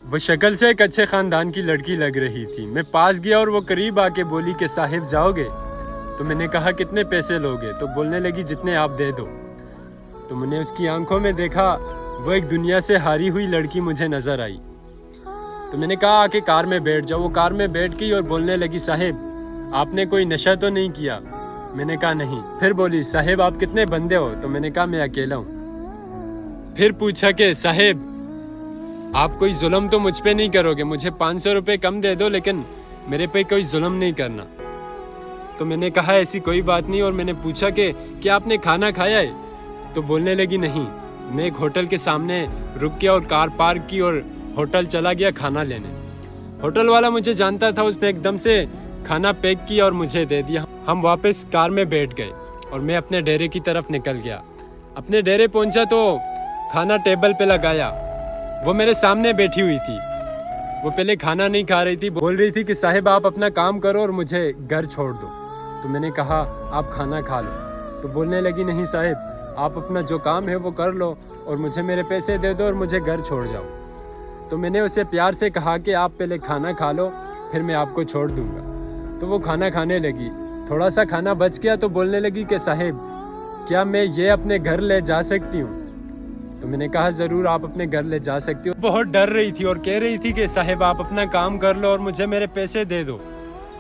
वो शक्ल से एक अच्छे ख़ानदान की लड़की लग रही थी। मैं पास गया और वो करीब आके बोली कि साहिब जाओगे? तो मैंने कहा कितने पैसे लोगे? तो बोलने लगी जितने आप दे दो। तो मैंने उसकी आंखों में देखा वो एक दुनिया से हारी हुई लड़की मुझे नज़र आई। तो मैंने कहा आके कार में बैठ जाओ। वो कार में बैठ गई और बोलने लगी साहिब आपने कोई नशा तो नहीं किया? मैंने कहा नहीं। फिर बोली साहिब आप कितने बंदे हो? तो मैंने कहा मैं अकेला हूँ। फिर पूछा कि साहिब आप कोई जुल्म तो मुझ पे नहीं करोगे? मुझे 500 रुपये कम दे दो लेकिन मेरे पे कोई जुल्म नहीं करना। तो मैंने कहा ऐसी कोई बात नहीं। और मैंने पूछा कि क्या आपने खाना खाया है? तो बोलने लगी नहीं। मैं एक होटल के सामने रुक गया और कार पार्क की और होटल चला गया खाना लेने। होटल वाला मुझे जानता था, उसने एकदम से खाना पैक किया और मुझे दे दिया। हम वापस कार में बैठ गए और मैं अपने डेरे की तरफ निकल गया। अपने डेरे पहुंचा तो खाना टेबल पे लगाया। वो मेरे सामने बैठी हुई थी। वो पहले खाना नहीं खा रही थी, बोल रही थी कि साहिब आप अपना काम करो और मुझे घर छोड़ दो। तो मैंने कहा आप खाना खा लो। तो बोलने लगी नहीं साहिब आप अपना जो काम है वो कर लो और मुझे मेरे पैसे दे दो और मुझे घर छोड़ जाओ। तो मैंने उसे प्यार से कहा कि आप पहले खाना खा लो फिर मैं आपको छोड़ दूंगा। तो वो खाना खाने लगी। थोड़ा सा खाना बच गया तो बोलने लगी कि साहिब क्या मैं ये अपने घर ले जा सकती हूँ? तो मैंने कहा ज़रूर आप अपने घर ले जा सकती हो। बहुत डर रही थी और कह रही थी कि साहिब आप अपना काम कर लो और मुझे मेरे पैसे दे दो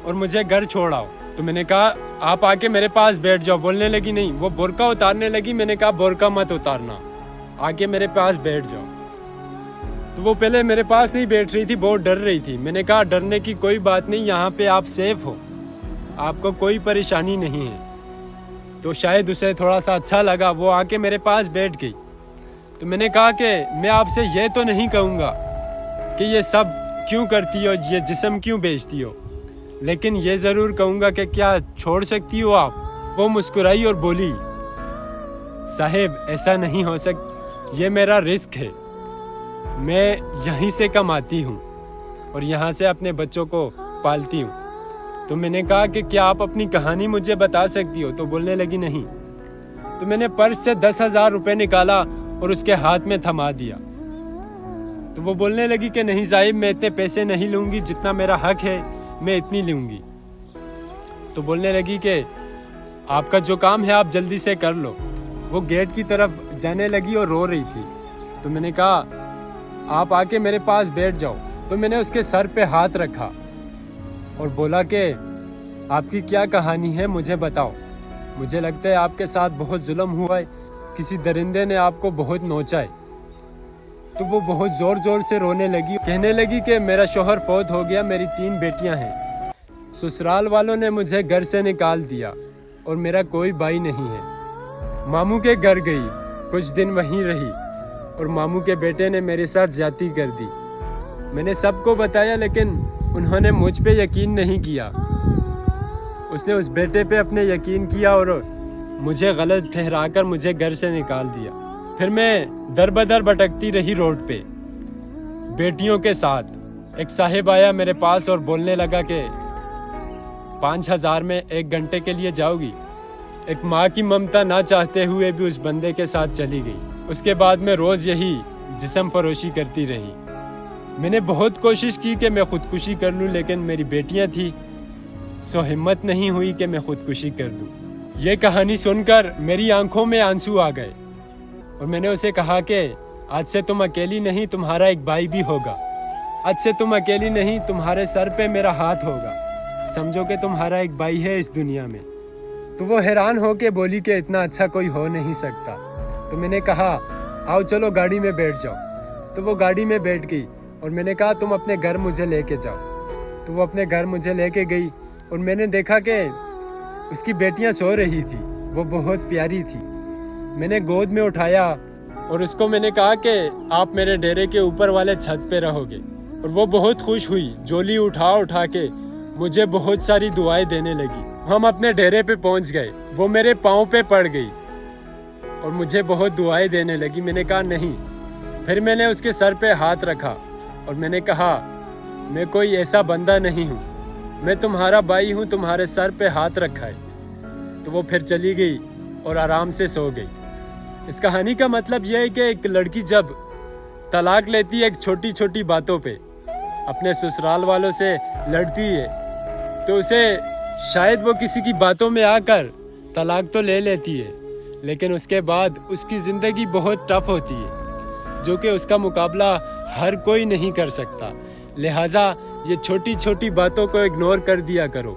और मुझे घर छोड़ आओ। तो मैंने कहा आप आके मेरे पास बैठ जाओ। बोलने लगी नहीं। वो बुर्का उतारने लगी। मैंने कहा बुर्का मत उतारना, आके मेरे पास बैठ जाओ। तो वो पहले मेरे पास नहीं बैठ रही थी, बहुत डर रही थी। मैंने कहा डरने की कोई बात नहीं, यहाँ पे आप सेफ हो, आपको कोई परेशानी नहीं है। तो शायद उसे थोड़ा सा अच्छा लगा, वो आके मेरे पास बैठ गई। तो मैंने कहा कि मैं आपसे ये तो नहीं कहूँगा कि ये सब क्यों करती हो, ये जिस्म क्यों बेचती हो, लेकिन ये ज़रूर कहूँगा कि क्या छोड़ सकती हो आप? वो मुस्कुराई और बोली साहिब ऐसा नहीं हो ये मेरा रिस्क है, मैं यहीं से कमाती हूँ और यहाँ से अपने बच्चों को पालती हूँ। तो मैंने कहा कि क्या आप अपनी कहानी मुझे बता सकती हो? तो बोलने लगी नहीं। तो मैंने पर्स से 10,000 रुपये निकाला और उसके हाथ में थमा दिया। तो वो बोलने लगी कि नहीं साहिब मैं इतने पैसे नहीं लूँगी, जितना मेरा हक है मैं इतनी लूँगी। तो बोलने लगी कि आपका जो काम है आप जल्दी से कर लो। वो गेट की तरफ जाने लगी और रो रही थी। तो मैंने कहा आप आके मेरे पास बैठ जाओ। तो मैंने उसके सर पे हाथ रखा और बोला कि आपकी क्या कहानी है मुझे बताओ। मुझे लगता है आपके साथ बहुत जुल्म हुआ है, किसी दरिंदे ने आपको बहुत नोचा है। तो वो बहुत ज़ोर ज़ोर से रोने लगी, कहने लगी कि मेरा शोहर फौत हो गया, मेरी 3 बेटियां हैं, ससुराल वालों ने मुझे घर से निकाल दिया और मेरा कोई भाई नहीं है। मामू के घर गई, कुछ दिन वहीं रही और मामू के बेटे ने मेरे साथ ज्यादती कर दी। मैंने सबको बताया लेकिन उन्होंने मुझ पे यकीन नहीं किया। उसने उस बेटे पे अपने यकीन किया और मुझे गलत ठहराकर मुझे घर से निकाल दिया। फिर मैं दर बदर भटकती रही रोड पे बेटियों के साथ। एक साहिब आया मेरे पास और बोलने लगा कि 5,000 में 1 घंटे के लिए जाओगी। एक माँ की ममता ना चाहते हुए भी उस बंदे के साथ चली गई। उसके बाद मैं रोज़ यही जिस्म फरोशी करती रही। मैंने बहुत कोशिश की कि मैं खुदकुशी कर लूँ लेकिन मेरी बेटियाँ थी, सो हिम्मत नहीं हुई कि मैं खुदकुशी कर दूँ। ये कहानी सुनकर मेरी आंखों में आंसू आ गए और मैंने उसे कहा कि आज से तुम अकेली नहीं, तुम्हारा एक भाई भी होगा। आज से तुम अकेली नहीं, तुम्हारे सर पे मेरा हाथ होगा। समझो कि तुम्हारा एक भाई है इस दुनिया में। तो वो हैरान हो के बोली कि इतना अच्छा कोई हो नहीं सकता। तो मैंने कहा आओ चलो गाड़ी में बैठ जाओ। तो वो गाड़ी में बैठ गई और मैंने कहा तुम अपने घर मुझे लेके जाओ। तो वो अपने घर मुझे लेके गई और मैंने देखा कि उसकी बेटियां सो रही थी, वो बहुत प्यारी थी। मैंने गोद में उठाया और उसको मैंने कहा कि आप मेरे डेरे के ऊपर वाले छत पे रहोगे। और वो बहुत खुश हुई, झोली उठा उठा के मुझे बहुत सारी दुआएं देने लगी। हम अपने डेरे पे पहुंच गए, वो मेरे पाँव पे पड़ गई और मुझे बहुत दुआएं देने लगी। मैंने कहा नहीं। फिर मैंने उसके सर पे हाथ रखा और मैंने कहा मैं कोई ऐसा बंदा नहीं हूँ, मैं तुम्हारा भाई हूँ, तुम्हारे सर पे हाथ रखा है। तो वो फिर चली गई और आराम से सो गई। इस कहानी का मतलब यह है कि एक लड़की जब तलाक लेती है एक छोटी छोटी बातों पे, अपने ससुराल वालों से लड़ती है, तो उसे शायद वो किसी की बातों में आकर तलाक तो ले लेती है, लेकिन उसके बाद उसकी ज़िंदगी बहुत टफ होती है, जो कि उसका मुकाबला हर कोई नहीं कर सकता। लिहाजा ये छोटी छोटी बातों को इग्नोर कर दिया करो।